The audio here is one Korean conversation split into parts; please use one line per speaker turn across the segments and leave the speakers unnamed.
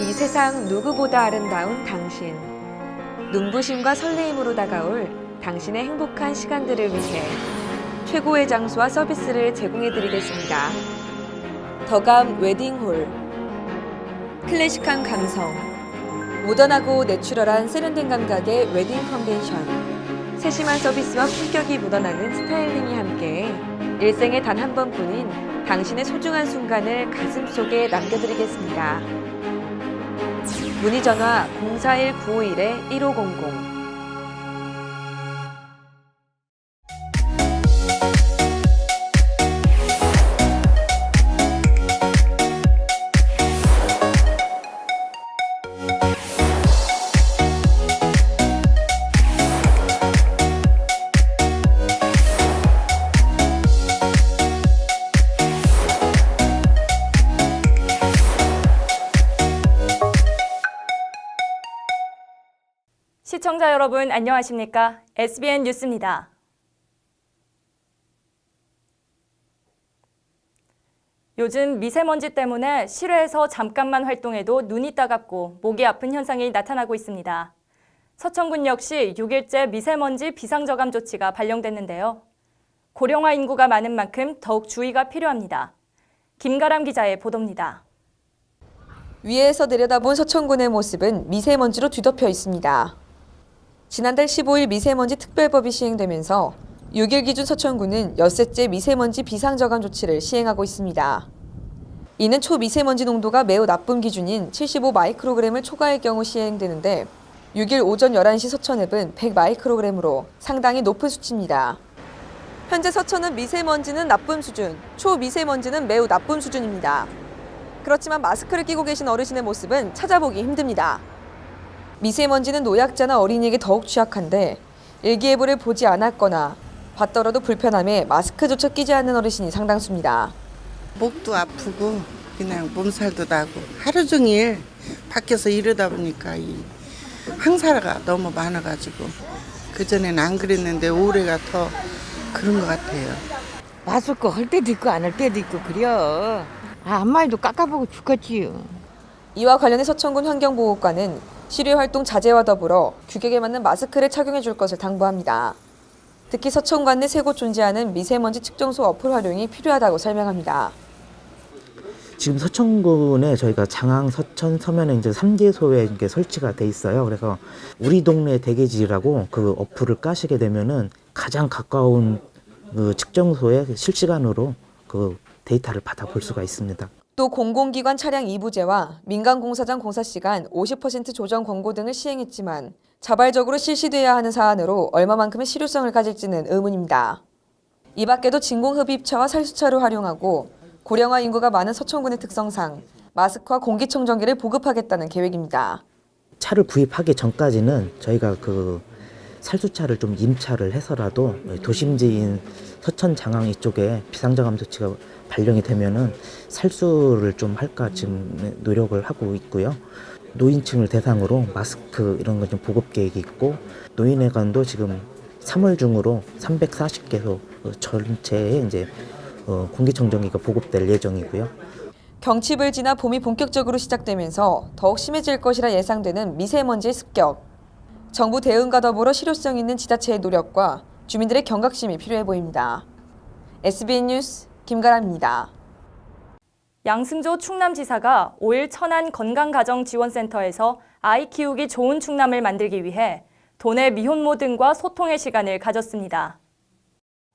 이 세상 누구보다 아름다운 당신. 눈부심과 설레임으로 다가올 당신의 행복한 시간들을 위해 최고의 장소와 서비스를 제공해드리겠습니다. 더감 웨딩홀. 클래식한 감성, 모던하고 내추럴한 세련된 감각의 웨딩 컨벤션. 세심한 서비스와 품격이 묻어나는 스타일링이 함께 일생에 단 한 번뿐인 당신의 소중한 순간을 가슴속에 남겨드리겠습니다. 문의 전화 041-951-1500.
시청자 여러분 안녕하십니까? SBN 뉴스입니다. 요즘 미세먼지 때문에 실외에서 잠깐만 활동해도 눈이 따갑고 목이 아픈 현상이 나타나고 있습니다. 서천군 역시 6일째 미세먼지 비상저감 조치가 발령됐는데요. 고령화 인구가 많은 만큼 더욱 주의가 필요합니다. 김가람 기자의 보도입니다.
위에서 내려다본 서천군의 모습은 미세먼지로 뒤덮여 있습니다. 지난달 15일 미세먼지 특별법이 시행되면서 6일 기준 서천군은 엿새째 미세먼지 비상저감 조치를 시행하고 있습니다. 이는 초미세먼지 농도가 매우 나쁨 기준인 75 마이크로그램을 초과할 경우 시행되는데 6일 오전 11시 서천읍은 100 마이크로그램으로 상당히 높은 수치입니다. 현재 서천은 미세먼지는 나쁨 수준, 초미세먼지는 매우 나쁨 수준입니다. 그렇지만 마스크를 끼고 계신 어르신의 모습은 찾아보기 힘듭니다. 미세먼지는 노약자나 어린이에게 더욱 취약한데 일기예보를 보지 않았거나 봤더라도 불편함에 마스크조차 끼지 않는 어르신이 상당수입니다.
목도 아프고 그냥 몸살도 나고 하루 종일 밖에서 이러다 보니까 이 황사가 너무 많아가지고 그전에는 안 그랬는데 올해가 더 그런 것 같아요.
마스크 할 때도 있고 안 할 때도 있고 그래요. 안마에도 깎아보고 죽겠지요.
이와 관련해 서천군 환경보호과는 실외 활동 자제와 더불어 규격에 맞는 마스크를 착용해 줄 것을 당부합니다. 특히 서천관 내 세 곳 존재하는 미세먼지 측정소 어플 활용이 필요하다고 설명합니다.
지금 서천군에 저희가 장항, 서천, 서면에 이제 3개소에 이게 설치가 돼 있어요. 그래서 우리 동네 대게지라고 그 어플을 까시게 되면은 가장 가까운 그 측정소에 실시간으로 그 데이터를 받아볼 수가 있습니다.
또 공공기관 차량 이부제와 민간공사장 공사시간 50% 조정 권고 등을 시행했지만 자발적으로 실시돼야 하는 사안으로 얼마만큼의 실효성을 가질지는 의문입니다. 이 밖에도 진공흡입차와 살수차를 활용하고 고령화 인구가 많은 서천군의 특성상 마스크와 공기청정기를 보급하겠다는 계획입니다.
차를 구입하기 전까지는 저희가 그 살수차를 좀 임차를 해서라도 도심지인 서천 장항 이쪽에 비상저감 조치가 발령이 되면은 살수를 좀 할까 지금 노력을 하고 있고요. 노인층을 대상으로 마스크 이런 거 좀 보급 계획이 있고 노인회관도 지금 3월 중으로 340개소 전체에 이제 공기청정기가 보급될 예정이고요.
경칩을 지나 봄이 본격적으로 시작되면서 더욱 심해질 것이라 예상되는 미세먼지의 습격. 정부 대응과 더불어 실효성 있는 지자체의 노력과 주민들의 경각심이 필요해 보입니다. SBN 뉴스 김가람입니다.
양승조 충남지사가 5일 천안 건강가정지원센터에서 아이 키우기 좋은 충남을 만들기 위해 도내 미혼모 등과 소통의 시간을 가졌습니다.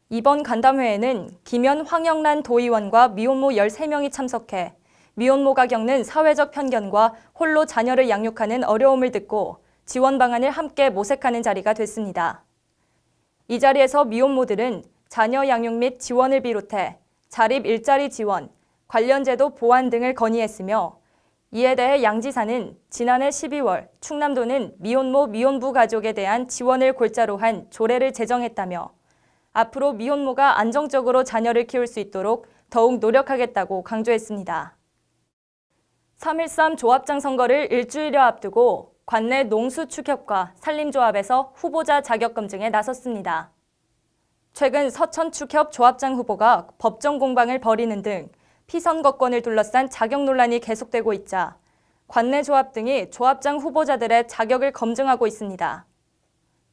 이번 간담회에는 김현 황영란 도의원과 미혼모 13명이 참석해 미혼모가 겪는 사회적 편견과 홀로 자녀를 양육하는 어려움을 듣고 지원 방안을 함께 모색하는 자리가 됐습니다. 이 자리에서 미혼모들은 자녀 양육 및 지원을 비롯해 자립 일자리 지원, 관련 제도 보완 등을 건의했으며 이에 대해 양 지사는 지난해 12월 충남도는 미혼모, 미혼부 가족에 대한 지원을 골자로 한 조례를 제정했다며 앞으로 미혼모가 안정적으로 자녀를 키울 수 있도록 더욱 노력하겠다고 강조했습니다. 3.13 조합장 선거를 일주일여 앞두고 관내 농수축협과 산림조합에서 후보자 자격 검증에 나섰습니다. 최근 서천축협 조합장 후보가 법정 공방을 벌이는 등 피선거권을 둘러싼 자격 논란이 계속되고 있자 관내 조합 등이 조합장 후보자들의 자격을 검증하고 있습니다.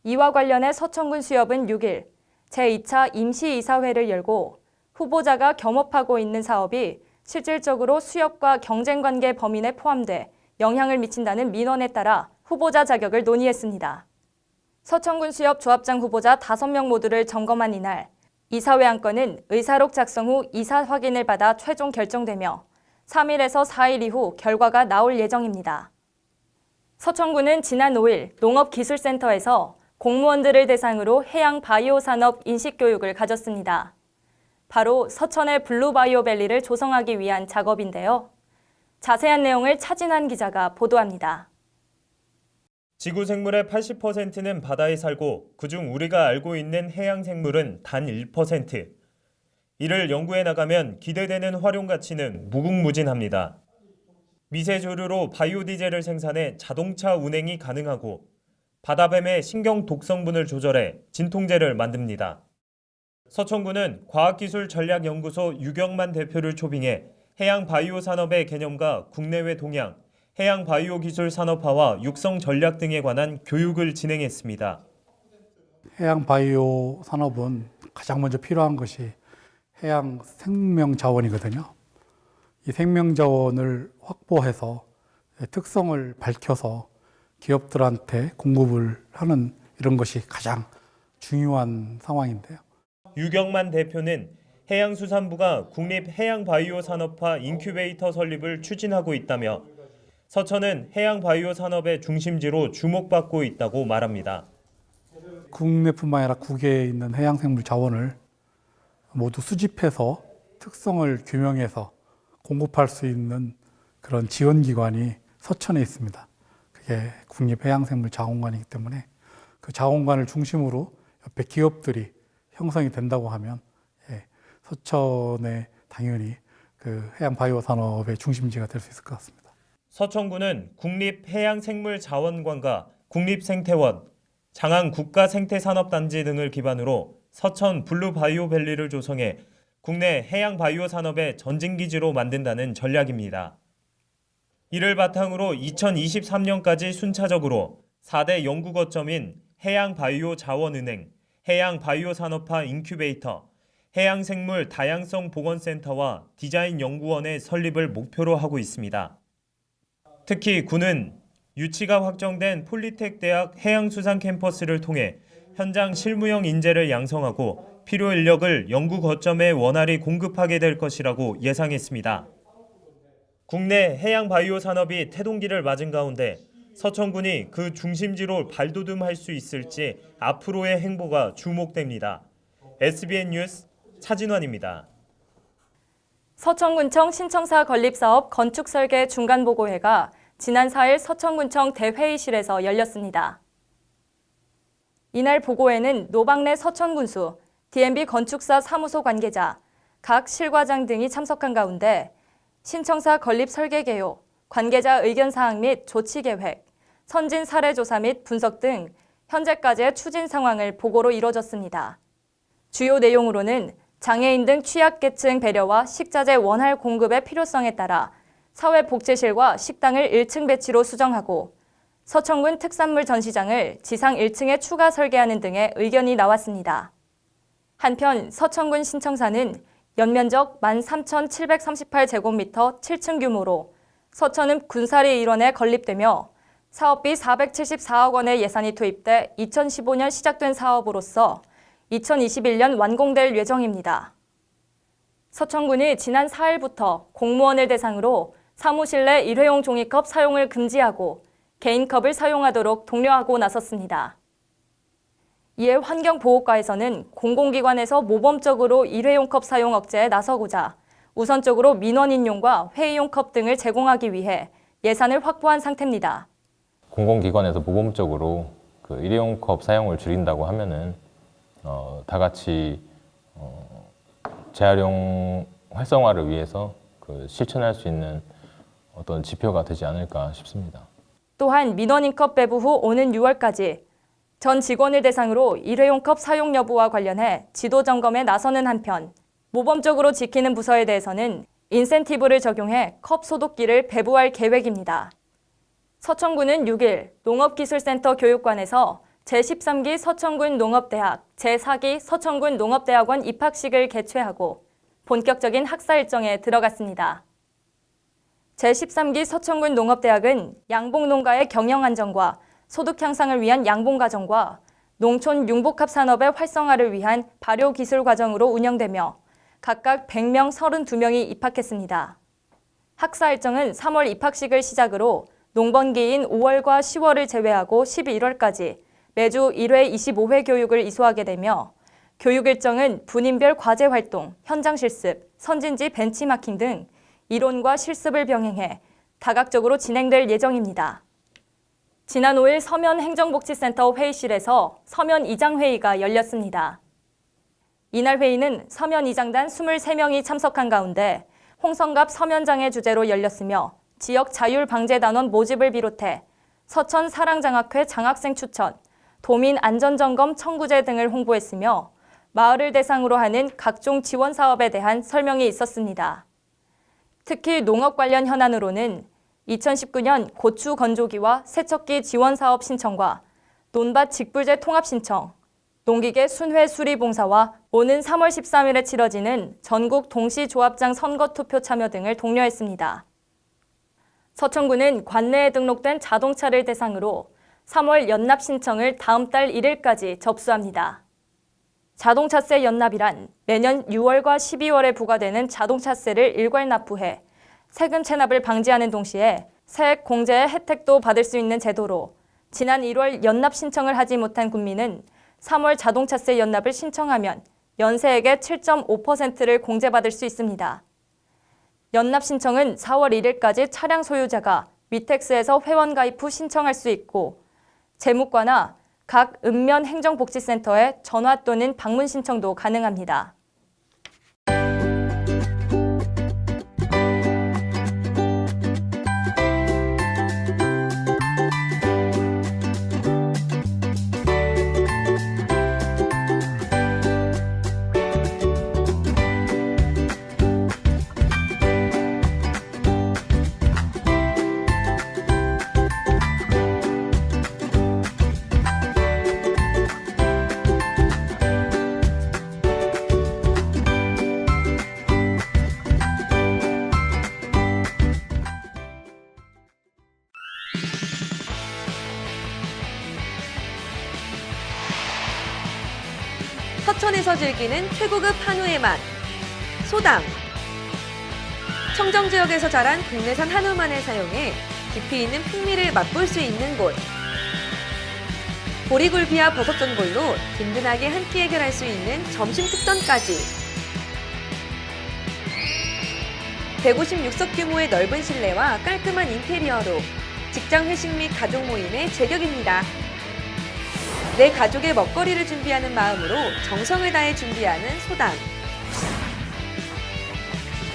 이와 관련해 서천군 수협은 6일 제2차 임시이사회를 열고 후보자가 겸업하고 있는 사업이 실질적으로 수협과 경쟁관계 범인에 포함돼 영향을 미친다는 민원에 따라 후보자 자격을 논의했습니다. 서천군 수협 조합장 후보자 5명 모두를 점검한 이날 이사회 안건은 의사록 작성 후 이사 확인을 받아 최종 결정되며 3일에서 4일 이후 결과가 나올 예정입니다. 서천군은 지난 5일 농업기술센터에서 공무원들을 대상으로 해양 바이오 산업 인식 교육을 가졌습니다. 바로 서천의 블루바이오밸리를 조성하기 위한 작업인데요. 자세한 내용을 차진환 기자가 보도합니다.
지구 생물의 80%는 바다에 살고 그중 우리가 알고 있는 해양 생물은 단 1%. 이를 연구해 나가면 기대되는 활용 가치는 무궁무진합니다. 미세조류로 바이오디젤을 생산해 자동차 운행이 가능하고 바다뱀의 신경 독성분을 조절해 진통제를 만듭니다. 서천군은 과학기술전략연구소 유경만 대표를 초빙해 해양 바이오 산업의 개념과 국내외 동향, 해양 바이오 기술 산업화와 육성 전략 등에 관한 교육을 진행했습니다.
해양 바이오 산업은 가장 먼저 필요한 것이 해양 생명 자원이거든요. 이 생명 자원을 확보해서 특성을 밝혀서 기업들한테 공급을 하는 이런 것이 가장 중요한 상황인데요.
유경만 대표는 해양수산부가 국립해양바이오 산업화 인큐베이터 설립을 추진하고 있다며 서천은 해양바이오 산업의 중심지로 주목받고 있다고 말합니다.
국내뿐만 아니라 국외에 있는 해양생물 자원을 모두 수집해서 특성을 규명해서 공급할 수 있는 그런 지원기관이 서천에 있습니다. 그게 국립해양생물자원관이기 때문에 그 자원관을 중심으로 옆에 기업들이 형성이 된다고 하면 서천에 당연히 그 해양바이오 산업의 중심지가 될 수 있을 것 같습니다.
서천군은 국립해양생물자원관과 국립생태원, 장안국가생태산업단지 등을 기반으로 서천 블루바이오밸리를 조성해 국내 해양바이오 산업의 전진기지로 만든다는 전략입니다. 이를 바탕으로 2023년까지 순차적으로 4대 연구 거점인 해양바이오자원은행, 해양바이오산업화 인큐베이터, 해양생물 다양성 보건센터와 디자인연구원의 설립을 목표로 하고 있습니다. 특히 군은 유치가 확정된 폴리텍 대학 해양수산 캠퍼스를 통해 현장 실무형 인재를 양성하고 필요 인력을 연구 거점에 원활히 공급하게 될 것이라고 예상했습니다. 국내 해양 바이오 산업이 태동기를 맞은 가운데 서천군이 그 중심지로 발돋움할 수 있을지 앞으로의 행보가 주목됩니다. SBN 뉴스 차진환입니다.
서천군청 신청사 건립사업 건축설계 중간보고회가 지난 4일 서천군청 대회의실에서 열렸습니다. 이날 보고회는 노박래 서천군수, DMB 건축사 사무소 관계자, 각 실과장 등이 참석한 가운데 신청사 건립 설계 개요, 관계자 의견 사항 및 조치 계획, 선진 사례 조사 및 분석 등 현재까지의 추진 상황을 보고로 이뤄졌습니다. 주요 내용으로는 장애인 등 취약계층 배려와 식자재 원활 공급의 필요성에 따라 사회복지실과 식당을 1층 배치로 수정하고 서천군 특산물 전시장을 지상 1층에 추가 설계하는 등의 의견이 나왔습니다. 한편 서천군 신청사는 연면적 13,738제곱미터 7층 규모로 서천읍 군사리 일원에 건립되며 사업비 474억 원의 예산이 투입돼 2015년 시작된 사업으로서 2021년 완공될 예정입니다. 서천군이 지난 4일부터 공무원을 대상으로 사무실 내 일회용 종이컵 사용을 금지하고 개인컵을 사용하도록 독려하고 나섰습니다. 이에 환경보호과에서는 공공기관에서 모범적으로 일회용컵 사용 억제에 나서고자 우선적으로 민원 인용과 회의용 컵 등을 제공하기 위해 예산을 확보한 상태입니다.
공공기관에서 모범적으로 그 일회용 컵 사용을 줄인다고 하면은 다 같이 재활용 활성화를 위해서 실천할 수 있는 어떤 지표가 되지 않을까 싶습니다.
또한 민원인 컵 배부 후 오는 6월까지 전 직원을 대상으로 일회용 컵 사용 여부와 관련해 지도 점검에 나서는 한편 모범적으로 지키는 부서에 대해서는 인센티브를 적용해 컵 소독기를 배부할 계획입니다. 서천군은 6일 농업기술센터 교육관에서 제13기 서천군 농업대학, 제4기 서천군 농업대학원 입학식을 개최하고 본격적인 학사 일정에 들어갔습니다. 제13기 서천군 농업대학은 양봉농가의 경영 안정과 소득 향상을 위한 양봉과정과 농촌 융복합 산업의 활성화를 위한 발효기술 과정으로 운영되며 각각 100명 32명이 입학했습니다. 학사 일정은 3월 입학식을 시작으로 농번기인 5월과 10월을 제외하고 11월까지 매주 1회 25회 교육을 이수하게 되며 교육 일정은 분인별 과제 활동, 현장 실습, 선진지 벤치마킹 등 이론과 실습을 병행해 다각적으로 진행될 예정입니다. 지난 5일 서면 행정복지센터 회의실에서 서면 이장회의가 열렸습니다. 이날 회의는 서면 이장단 23명이 참석한 가운데 홍성갑 서면장의 주제로 열렸으며 지역 자율방재단원 모집을 비롯해 서천 사랑장학회 장학생 추천, 도민 안전점검 청구제 등을 홍보했으며 마을을 대상으로 하는 각종 지원 사업에 대한 설명이 있었습니다. 특히 농업 관련 현안으로는 2019년 고추 건조기와 세척기 지원 사업 신청과 논밭 직불제 통합 신청, 농기계 순회 수리 봉사와 오는 3월 13일에 치러지는 전국 동시조합장 선거투표 참여 등을 독려했습니다. 서천군은 관내에 등록된 자동차를 대상으로 3월 연납 신청을 다음 달 1일까지 접수합니다. 자동차세 연납이란 매년 6월과 12월에 부과되는 자동차세를 일괄 납부해 세금 체납을 방지하는 동시에 세액 공제의 혜택도 받을 수 있는 제도로 지난 1월 연납 신청을 하지 못한 군민은 3월 자동차세 연납을 신청하면 연세액의 7.5%를 공제받을 수 있습니다. 연납 신청은 4월 1일까지 차량 소유자가 위텍스에서 회원 가입 후 신청할 수 있고 재무과나 각 읍면 행정복지센터에 전화 또는 방문 신청도 가능합니다.
서천에서 즐기는 최고급 한우의 맛, 소당. 청정지역에서 자란 국내산 한우만을 사용해 깊이 있는 풍미를 맛볼 수 있는 곳. 보리굴비와 버섯전골로 든든하게 한 끼 해결할 수 있는 점심 특선까지. 156석 규모의 넓은 실내와 깔끔한 인테리어로 직장 회식 및 가족 모임의 제격입니다. 내 가족의 먹거리를 준비하는 마음으로 정성을 다해 준비하는 소당.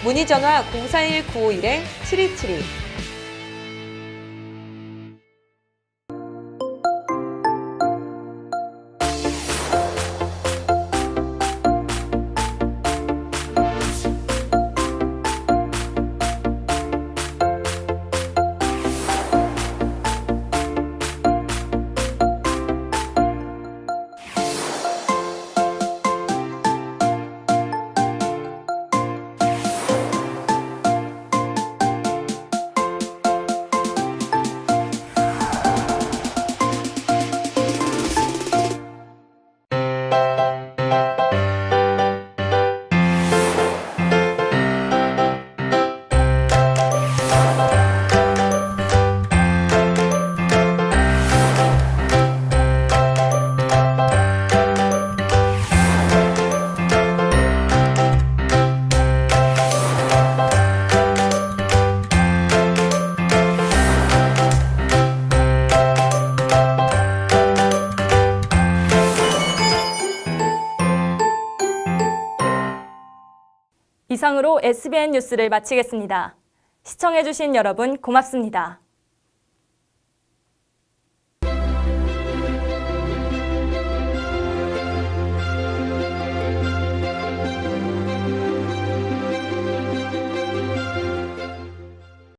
문의 전화 041-951-7272. 이상으로 SBN 뉴스를 마치겠습니다. 시청해주신 여러분 고맙습니다.